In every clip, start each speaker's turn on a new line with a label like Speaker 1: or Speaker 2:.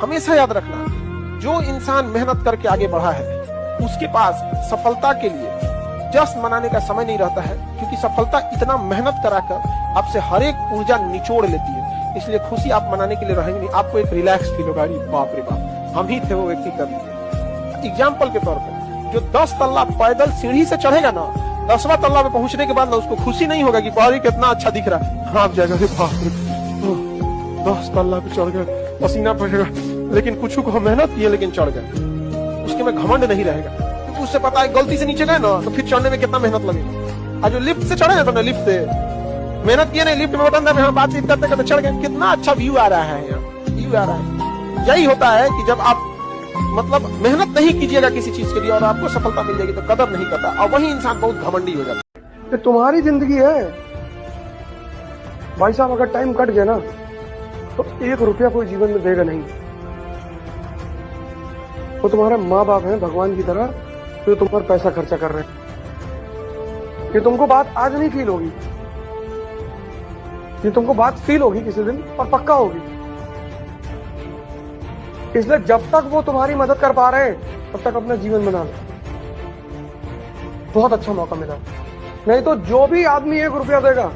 Speaker 1: हमेशा याद रखना, जो इंसान मेहनत करके आगे बढ़ा है उसके पास सफलता के लिए जश्न मनाने का समय नहीं रहता है, क्योंकि सफलता इतना मेहनत कराकर आपसे हर एक ऊर्जा निचोड़ लेती है। इसलिए खुशी आप मनाने के लिए रहेंगे नहीं, आपको एक रिलैक्स फील होगा। बाप रे बाप, हम ही थे वो व्यक्ति कभी। एग्जाम्पल के तौर पर जो 10 तल्ला पैदल सीढ़ी से चढ़ेगा ना, 10वां तल्ला पे पहुंचने के बाद ना उसको खुशी नहीं होगा कि बाहरी कितना अच्छा दिख रहा है। हाँ, आप जाएगा 10 तल्ला पे चढ़ गए, पसीना पड़ेगा, लेकिन कुछ को मेहनत की है लेकिन चढ़ गए, उसके में घमंड नहीं रहेगा, क्योंकि उससे पता है गलती से नीचे गए ना तो फिर चढ़ने में कितना मेहनत लगेगा। आज जो लिफ्ट से चढ़े ना, तो लिफ्ट से मेहनत किए नहीं, लिफ्ट में बटन दबाए, बातचीत करते करते चढ़ गए, कितना अच्छा व्यू आ रहा है, यहाँ व्यू आ रहा है। यही होता है कि जब आप मतलब मेहनत नहीं कीजिएगा किसी चीज के लिए और आपको सफलता मिल जाएगी तो कदर नहीं करता, और वही इंसान बहुत घमंडी हो जाता है।
Speaker 2: ये तुम्हारी जिंदगी है भाई साहब, अगर टाइम कट गया ना तो 1 रुपया कोई जीवन में देगा नहीं। वो तुम्हारे माँ बाप हैं भगवान की तरह, जो तुम पर पैसा खर्चा कर रहे हैं। ये तुमको बात आज नहीं फील होगी, ये तुमको बात फील होगी किसी दिन, और पक्का होगी। इसलिए जब तक वो तुम्हारी मदद कर पा रहे हैं तब तक अपना जीवन बना लो। बहुत अच्छा मौका मिला, नहीं तो जो भी आदमी 1 रुपया देगा,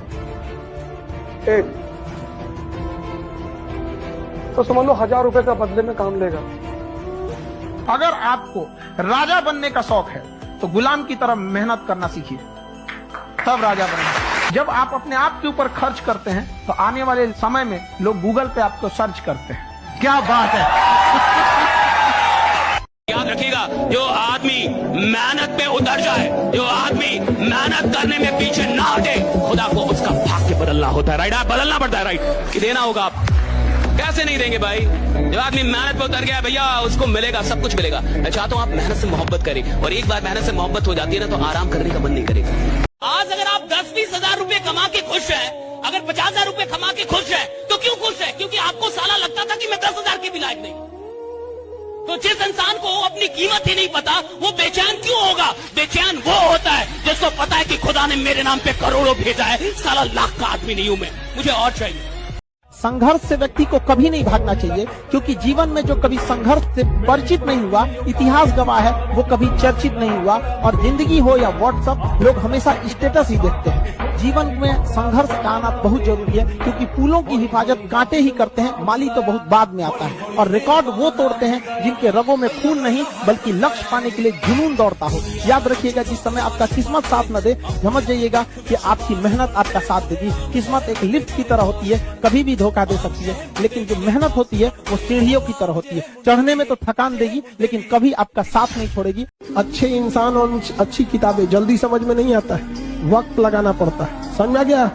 Speaker 2: एक तो समझ लो 1000 रुपए का बदले में काम लेगा।
Speaker 1: अगर आपको राजा बनने का शौक है तो गुलाम की तरह मेहनत करना सीखिए, तब राजा बनेंगे। जब आप अपने आप के ऊपर खर्च करते हैं तो आने वाले समय में लोग गूगल पे आपको सर्च करते हैं। क्या बात है।
Speaker 3: याद रखिएगा, जो आदमी मेहनत पे उतर जाए, जो आदमी मेहनत करने में पीछे ना हटे, खुदा को उसका भाग्य बदलना होता है। राइट, आप बदलना पड़ता है। राइट, कि देना होगा आप, कैसे नहीं देंगे भाई। जो आदमी मेहनत पे उतर गया भैया, उसको मिलेगा, सब कुछ मिलेगा। मैं चाहता हूँ आप मेहनत से मोहब्बत करें, और एक बार मेहनत से मोहब्बत हो जाती है ना तो आराम करने का मन नहीं करेगा। आज अगर आप 10-20 हजार रुपए कमा के खुश हैं, अगर 50,000 रुपए कमा के खुश है, तो क्यों खुश है? क्योंकि आपको साला लगता था कि मैं 10,000 के भी लायक नहीं। तो जिस इंसान को अपनी कीमत ही नहीं पता, वो बेचैन क्यों होगा? बेचैन वो होता है जिसको पता है कि खुदा ने मेरे नाम पे करोड़ों भेजा है, साला लाख का आदमी नहीं हूं मैं, मुझे और चाहिए।
Speaker 4: संघर्ष से व्यक्ति को कभी नहीं भागना चाहिए, क्योंकि जीवन में जो कभी संघर्ष से परिचित नहीं हुआ, इतिहास गवाह है, वो कभी चर्चित नहीं हुआ। और जिंदगी हो या व्हाट्सएप, लोग हमेशा स्टेटस ही देखते हैं। जीवन में संघर्ष का आना बहुत जरूरी है, क्योंकि फूलों की हिफाजत कांटे ही करते हैं, माली तो बहुत बाद में आता है। और रिकॉर्ड वो तोड़ते हैं जिनके रगों में खून नहीं बल्कि लक्ष्य पाने के लिए जुनून दौड़ता हो। याद रखिएगा, जिस समय आपका किस्मत साथ न दे, समझ जाइएगा कि आपकी मेहनत आपका साथ देगी। किस्मत एक लिफ्ट की तरह होती है, कभी भी धोखा दे सकती है, लेकिन जो मेहनत होती है वो सीढ़ियों की तरह होती है। चढ़ने में तो थकान देगी, लेकिन कभी आपका साथ नहीं छोड़ेगी।
Speaker 1: अच्छे इंसान और अच्छी किताबें जल्दी समझ में नहीं आता है, वक्त लगाना पड़ता है। समझ में आ गया?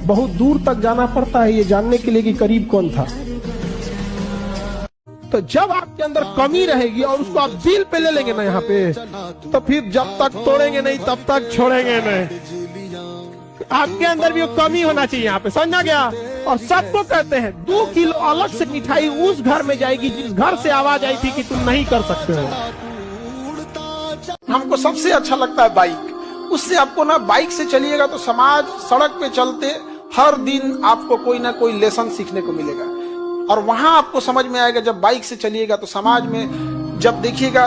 Speaker 1: बहुत दूर तक जाना पड़ता है ये जानने के लिए कि करीब कौन था। तो जब आपके अंदर कमी रहेगी और उसको आप दिल पे ले लेंगे ना यहाँ पे, तो फिर जब तक तोड़ेंगे नहीं तब तक छोड़ेंगे नहीं। आपके अंदर भी वो कमी होना चाहिए यहाँ पे, समझा गया? और सबको कहते हैं 2 किलो अलग से मिठाई उस घर में जाएगी जिस घर से आवाज आई थी कि तुम नहीं कर सकते हो। हमको सबसे अच्छा लगता है बाइक। उससे आपको ना, बाइक से चलिएगा तो समाज सड़क पे चलते हर दिन आपको कोई ना कोई लेसन सीखने को मिलेगा, और वहां आपको समझ में आएगा। जब बाइक से चलिएगा तो समाज में जब देखिएगा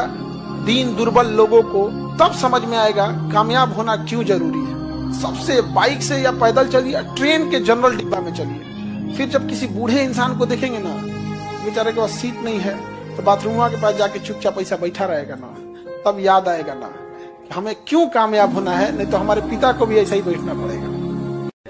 Speaker 1: दीन दुर्बल लोगों को, तब समझ में आएगा कामयाब होना क्यों जरूरी है। सबसे बाइक से या पैदल चलिए, ट्रेन के जनरल डिब्बा में चलिए। फिर जब किसी बूढ़े इंसान को देखेंगे ना, बेचारे के पास सीट नहीं है, तो बाथरूम के पास जाके चुपचाप ऐसा बैठा रहेगा ना, तब याद आएगा ना कि हमें क्यों कामयाब होना है, नहीं तो हमारे पिता को भी ऐसा ही बैठना पड़ेगा।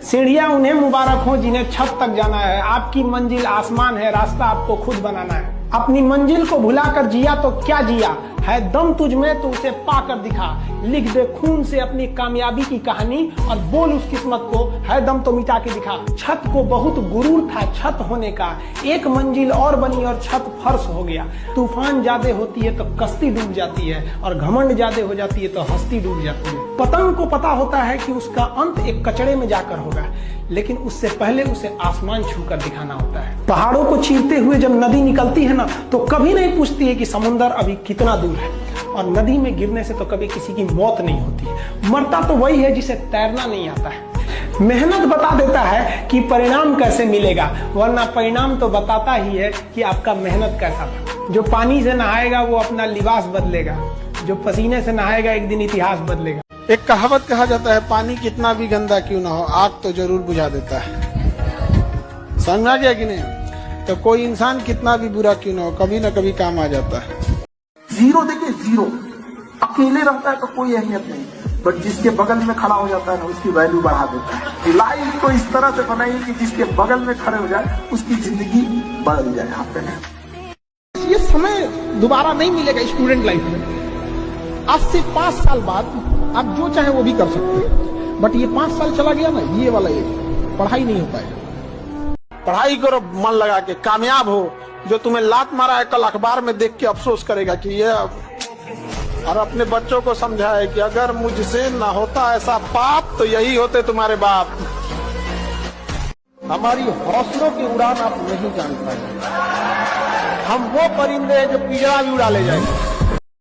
Speaker 5: सीढ़ियां उन्हें मुबारक हो जिन्हें छत तक जाना है। आपकी मंजिल आसमान है, रास्ता आपको खुद बनाना है। अपनी मंजिल को भुलाकर जिया तो क्या जिया है, दम तुझ में तो उसे पाकर दिखा। लिख दे खून से अपनी कामयाबी की कहानी, और बोल उस किस्मत को है दम तो मिटा के दिखा। छत को बहुत गुरूर था छत होने का, एक मंजिल और बनी और छत फर्श हो गया। तूफान ज्यादा होती है तो कश्ती डूब जाती है, और घमंड ज्यादा हो जाती है तो हस्ती डूब जाती है। पतंग को पता होता है कि उसका अंत एक कचड़े में जाकर होगा, लेकिन उससे पहले उसे आसमान छूकर दिखाना होता है। पहाड़ों को चीरते हुए जब नदी निकलती है ना, तो कभी नहीं पूछती है कि समुद्र अभी कितना दूर है। और नदी में गिरने से तो कभी किसी की मौत नहीं होती। मरता तो वही है जिसे तैरना नहीं आता है। मेहनत बता देता है कि परिणाम कैसे मिलेगा, वरना परिणाम तो बताता ही है कि आपका मेहनत कैसा था। जो पानी से नहाएगा वो अपना लिबास बदलेगा, जो पसीने से नहाएगा एक दिन इतिहास बदलेगा।
Speaker 1: एक कहावत कहा जाता है, पानी कितना भी गंदा क्यों ना हो आग तो जरूर बुझा देता है। समझ में आ गया कि नहीं? तो कोई इंसान कितना भी बुरा क्यों ना हो कभी ना कभी काम आ जाता है।
Speaker 6: जीरो देखिए, जीरो अकेले रहता है तो कोई अहमियत नहीं, बट जिसके बगल में खड़ा हो जाता है ना उसकी वैल्यू बढ़ा देता है। लाइफ को इस तरह से बनाइए कि जिसके बगल में खड़े हो जाए उसकी जिंदगी बदल जाए। आप
Speaker 4: ये समय दोबारा नहीं मिलेगा स्टूडेंट लाइफ में। आज से 5 साल बाद आप जो चाहे वो भी कर सकते हैं, बट ये 5 साल चला गया ना, ये वाला ये पढ़ाई नहीं हो पाएगा।
Speaker 1: पढ़ाई करो मन लगा के, कामयाब हो। जो तुम्हें लात मारा है कल अखबार में देख के अफसोस करेगा कि ये, और अपने बच्चों को समझाए कि अगर मुझसे ना होता ऐसा पाप तो यही होते तुम्हारे बाप।
Speaker 4: हमारी हौसलों की उड़ान आप नहीं जान पाएंगे। हम वो परिंदे हैं जो पिंजरा भी उड़ा ले जाएंगे।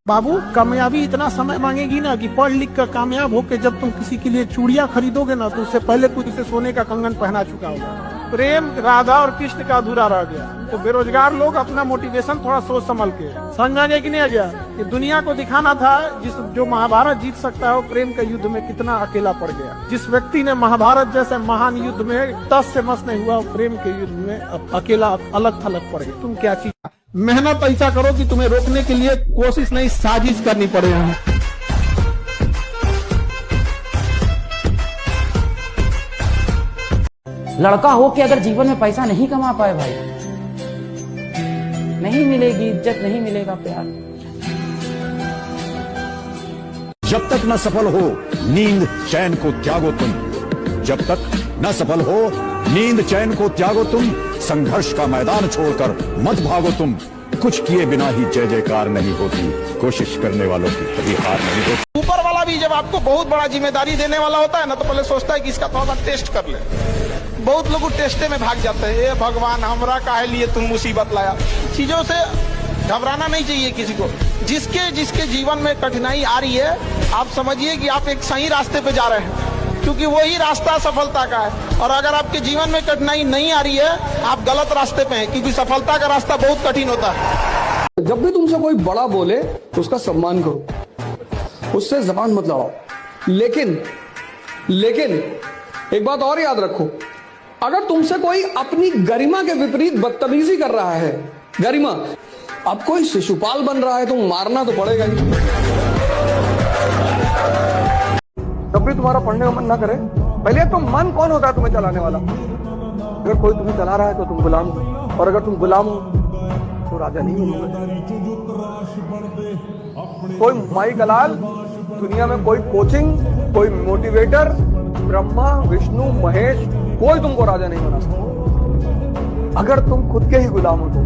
Speaker 4: बाबू, कामयाबी इतना समय मांगेगी ना कि पढ़ लिख कर कामयाब होकर जब तुम किसी के लिए चूड़ियां खरीदोगे ना तो उससे पहले कुछ उसे सोने का कंगन पहना चुका होगा। प्रेम राधा और कृष्ण का अधूरा रह गया। तो बेरोजगार लोग अपना मोटिवेशन थोड़ा सोच संभल के, समझ में आ गया कि नहीं आ गया? कि दुनिया को दिखाना था जो महाभारत जीत सकता है वो प्रेम के युद्ध में कितना अकेला पड़ गया। जिस व्यक्ति ने महाभारत जैसे महान युद्ध में तस से मस नहीं हुआ, प्रेम के युद्ध में अकेला अलग थलग पड़ गया। तुम क्या चीज? मेहनत ऐसा करो कि तुम्हें रोकने के लिए कोशिश नहीं साजिश करनी पड़े।
Speaker 7: लड़का हो के अगर जीवन में पैसा नहीं कमा पाए भाई, नहीं मिलेगी इज्जत, नहीं मिलेगा प्यार।
Speaker 8: जब तक न सफल हो नींद चैन को त्यागो तुम, जब तक न सफल हो नींद चैन को त्यागो तुम, संघर्ष का मैदान छोड़कर मत भागो तुम। कुछ किए बिना ही जय जयकार नहीं होती, कोशिश करने वालों की कभी हार नहीं होती।
Speaker 1: ऊपर वाला भी जब आपको बहुत बड़ा जिम्मेदारी देने वाला होता है ना, तो पहले सोचता है कि इसका थोड़ा सा टेस्ट कर ले। बहुत लोग टेस्टे में भाग जाते हैं। ए भगवान, हमरा काहे लिए तुम मुसीबत लाया। चीजों से घबराना नहीं चाहिए किसी को। जिसके जिसके जीवन में कठिनाई आ रही है, आप समझिए कि आप एक सही रास्ते पे जा रहे हैं, क्योंकि वही रास्ता सफलता का है। और अगर आपके जीवन में कठिनाई नहीं आ रही है, आप गलत रास्ते पे हैं, क्योंकि सफलता का रास्ता बहुत कठिन होता है।
Speaker 2: जब भी तुमसे कोई बड़ा बोले तो उसका सम्मान करो, उससे जबान मत लड़ाओ। लेकिन एक बात और याद रखो, अगर तुमसे कोई अपनी गरिमा के विपरीत बदतमीजी कर रहा है, गरिमा, अब कोई शिशुपाल बन रहा है तो मारना तो पड़ेगा ही। जब भी तुम्हारा पढ़ने का मन ना करे, पहले तो मन कौन होता है तुम्हें चलाने वाला? अगर कोई तुम्हें चला रहा है तो तुम गुलाम हो, और अगर तुम गुलाम हो तो राजा नहीं बनोगे। कोई माई कलाल, दुनिया में कोई कोचिंग, कोई मोटिवेटर, ब्रह्मा विष्णु महेश, कोई तुमको राजा नहीं बना सकता। अगर तुम खुद के ही गुलाम हो तो